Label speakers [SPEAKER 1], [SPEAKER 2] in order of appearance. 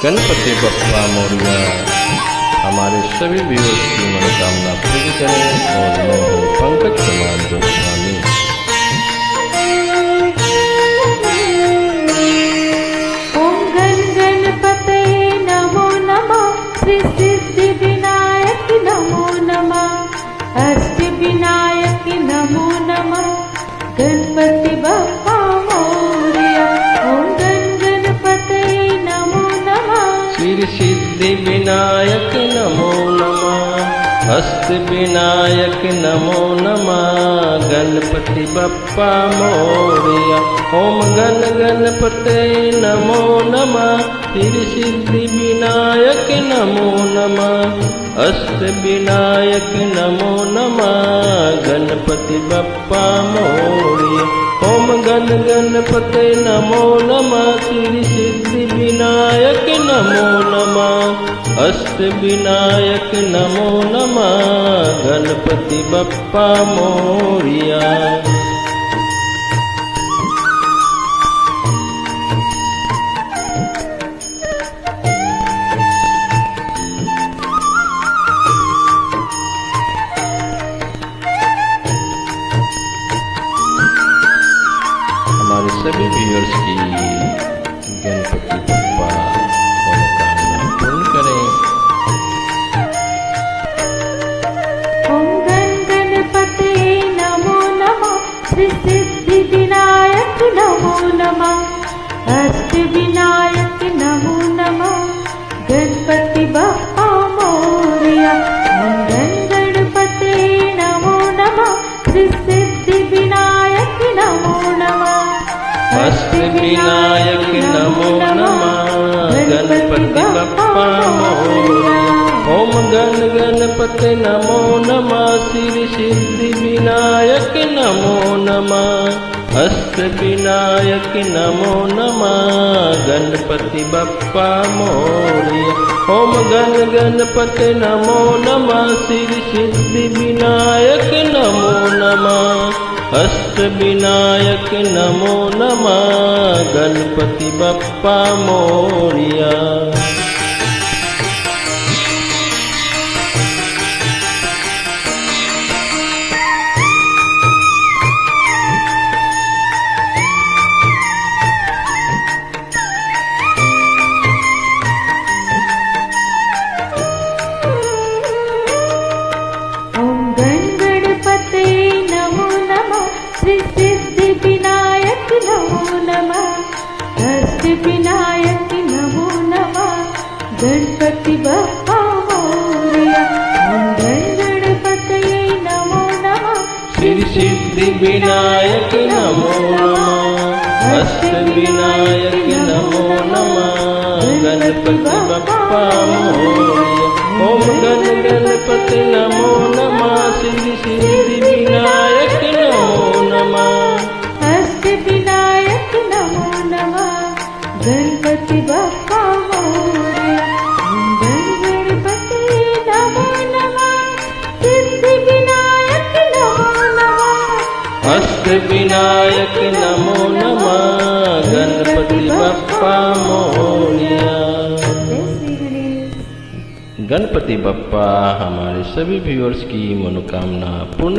[SPEAKER 1] गणपति बप्पा मोरिया हमारे सभी व्यूअर्स की मनोकामना पूरी करें। और मैं हूँ पंकज कुमार गोस्वामी।
[SPEAKER 2] ओम गण गणपते नमो नमः, श्री सिद्धि विनायक नमो नमः, अष्ट विनायक नमो नमः, गणपति बप्पा मोरिया। ओम गण गणपते नमो नमः,
[SPEAKER 1] श्री सिद्धि विनायक नमो नमः, हस्त विनायक नमो नमः, गणपति बप्पा मोरिया। ओम गण गणपते नमो नमः, श्री सिद्धि विनायक नमो नमः, अष्ट विनायक नमो नमः, गणपति बप्पा मोरिया। ओम गण गणपते नमो नमः, श्री सिद्धि विनायक नमो नमः, अष्ट विनायक नमो नमः, गणपति बप्पा मोरिया। हमारे सभी व्यूअर्स की गणपति बप्पा मनोकामना पूर्ण करें।
[SPEAKER 2] ओम गण गणपते नमो नमः, श्री सिद्धि विनायक नमो नमः, अष्ट विनायक नमो नमः, गणपति बप्पा मोरिया। ओम गण गणपते नमो नमः, श्री सिद्धि विनायक नमो नमः,
[SPEAKER 1] अष्ट विनायक नमो नमः, गणपति बप्पा मोरिया। ओम गण गणपति नमो नमः, श्री सिद्धि विनायक नमो नमः, अष्ट विनायक नमो नमः, गणपति बप्पा मोरिया। ओम गण गणपति नमो नमः, श्री सिद्धि विनायक नमो नमः, अष्ट विनायक नमो नमः, गणपति बप्पा मोरिया।
[SPEAKER 2] ओम गण गणपते नमो नमः, श्री सिद्धि विनायक नमो नमः, अष्ट विनायक नमो नमः, गणपति बप्पा मोरिया। ओम गण गणपते नमो नमः,
[SPEAKER 1] श्री सिद्धि विनायक नमो नमः, अष्ट विनायक नमो नमः, गणपति बप्पा मोरिया। ओम गण गणपति नमो नमः, श्री सिद्धि विनायक नमो नमः,
[SPEAKER 2] अष्ट विनायक नमो नमः, गणपति बप्पा मोरिया। ओम गण गणपते नमो नमः, सिद्धि विनायक नमो नमः,
[SPEAKER 1] अष्ट विनायक नमो नमः, गणपति बप्पा मोरिया।
[SPEAKER 2] जय श्री गणेश।
[SPEAKER 1] गणपति बप्पा हमारे सभी व्यूअर्स की मनोकामना पूर्ण